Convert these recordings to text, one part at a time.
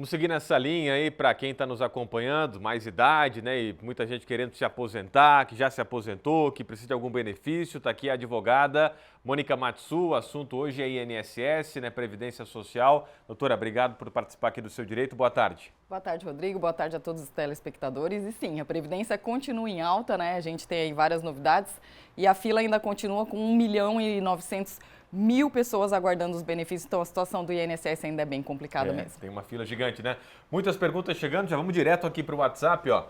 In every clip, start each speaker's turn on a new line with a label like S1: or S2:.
S1: Vamos seguir nessa linha aí para quem está nos acompanhando, mais idade, né? E muita gente querendo se aposentar, que já se aposentou, que precisa de algum benefício. Está aqui a advogada Mônica Matsu. O assunto hoje é INSS, né? Previdência Social. Doutora, obrigado por participar aqui do Seu Direito. Boa tarde.
S2: Boa tarde, Rodrigo. Boa tarde a todos os telespectadores. E sim, a Previdência continua em alta, né? A gente tem aí várias novidades e a fila ainda continua com 1.900.000 pessoas aguardando os benefícios. Então a situação do INSS ainda é bem complicada mesmo.
S1: Tem uma fila gigante, né? Muitas perguntas chegando, já vamos direto aqui para o WhatsApp, ó.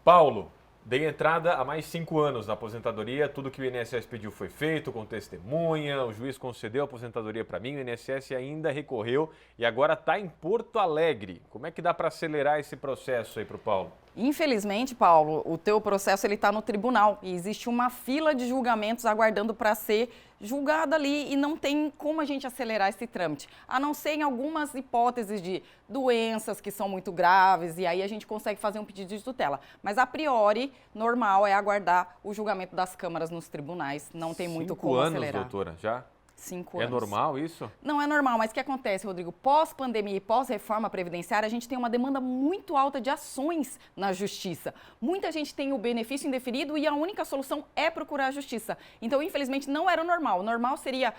S1: Paulo, dei entrada há mais 5 anos na aposentadoria, tudo que o INSS pediu foi feito, com testemunha, o juiz concedeu a aposentadoria para mim, o INSS ainda recorreu e agora está em Porto Alegre. Como é que dá para acelerar esse processo aí para o Paulo?
S2: Infelizmente, Paulo, o teu processo está no tribunal e existe uma fila de julgamentos aguardando para ser julgado ali e não tem como a gente acelerar esse trâmite, a não ser em algumas hipóteses de doenças que são muito graves e aí a gente consegue fazer um pedido de tutela. Mas a priori, normal é aguardar o julgamento das câmaras nos tribunais, não tem muito como acelerar.
S1: 5 anos, doutora, já?
S2: 5 anos.
S1: É normal isso?
S2: Não é normal, mas o que acontece, Rodrigo? Pós-pandemia e pós-reforma previdenciária, a gente tem uma demanda muito alta de ações na justiça. Muita gente tem o benefício indeferido e a única solução é procurar a justiça. Então, infelizmente, não era o normal. O normal seria,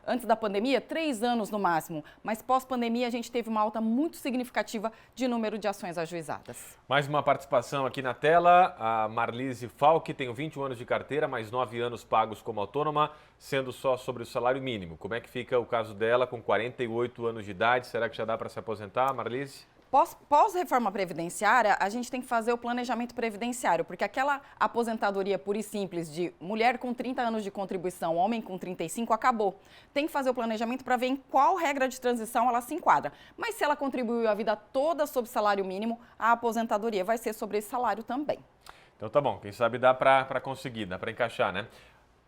S2: antes da pandemia, 3 anos no máximo. Mas pós-pandemia, a gente teve uma alta muito significativa de número de ações ajuizadas.
S1: Mais uma participação aqui na tela. A Marlise Falck, tenho 21 anos de carteira, mais 9 anos pagos como autônoma, sendo só sobre o salário mínimo. Como é que fica o caso dela com 48 anos de idade? Será que já dá para se aposentar, Marlise?
S2: Pós-reforma previdenciária, a gente tem que fazer o planejamento previdenciário, porque aquela aposentadoria pura e simples de mulher com 30 anos de contribuição, homem com 35, acabou. Tem que fazer o planejamento para ver em qual regra de transição ela se enquadra. Mas se ela contribuiu a vida toda sob salário mínimo, a aposentadoria vai ser sobre esse salário também.
S1: Então tá bom, quem sabe dá para conseguir, dá para encaixar, né?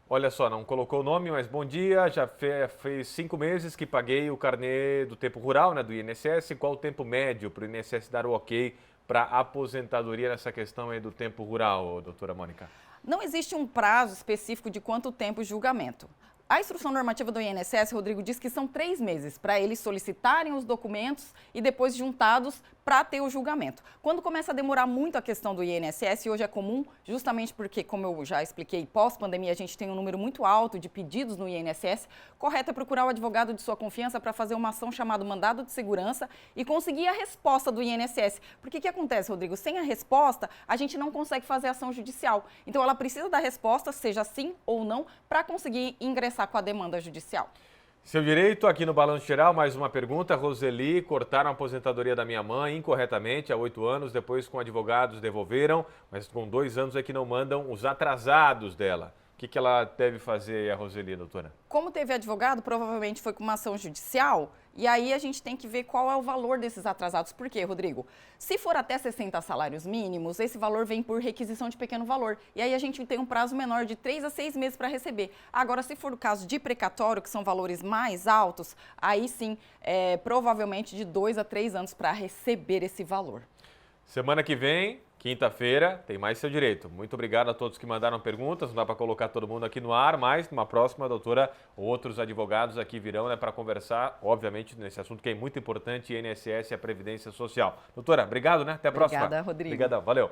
S1: Olha só, não colocou o nome, mas bom dia, já fez 5 meses que paguei o carnê do tempo rural, né, do INSS. Qual o tempo médio para o INSS dar o ok para aposentadoria nessa questão aí do tempo rural, doutora Mônica?
S2: Não existe um prazo específico de quanto tempo de julgamento. A instrução normativa do INSS, Rodrigo, diz que são 3 meses para eles solicitarem os documentos e depois juntados para ter o julgamento. Quando começa a demorar muito a questão do INSS, hoje é comum, justamente porque, como eu já expliquei, pós-pandemia a gente tem um número muito alto de pedidos no INSS, correto é procurar o advogado de sua confiança para fazer uma ação chamada mandado de segurança e conseguir a resposta do INSS. Porque o que acontece, Rodrigo? Sem a resposta, a gente não consegue fazer ação judicial. Então, ela precisa da resposta, seja sim ou não, para conseguir ingressar com a demanda judicial.
S1: Seu Direito, aqui no Balanço Geral, mais uma pergunta. Roseli, cortaram a aposentadoria da minha mãe incorretamente há 8 anos, depois com advogados devolveram, mas com 2 anos é que não mandam os atrasados dela. O que ela deve fazer, a Roseli, doutora?
S2: Como teve advogado, provavelmente foi com uma ação judicial, e aí a gente tem que ver qual é o valor desses atrasados. Por quê, Rodrigo? Se for até 60 salários mínimos, esse valor vem por requisição de pequeno valor. E aí a gente tem um prazo menor de 3 a 6 meses para receber. Agora, se for o caso de precatório, que são valores mais altos, aí sim, provavelmente de 2 a 3 anos para receber esse valor.
S1: Semana que vem, quinta-feira, tem mais Seu Direito. Muito obrigado a todos que mandaram perguntas. Não dá para colocar todo mundo aqui no ar, mas numa próxima, doutora, outros advogados aqui virão, né, para conversar, obviamente, nesse assunto que é muito importante, INSS e a Previdência Social. Doutora, obrigado, né? Até a próxima.
S2: Obrigada, Rodrigo.
S1: Obrigadão, valeu.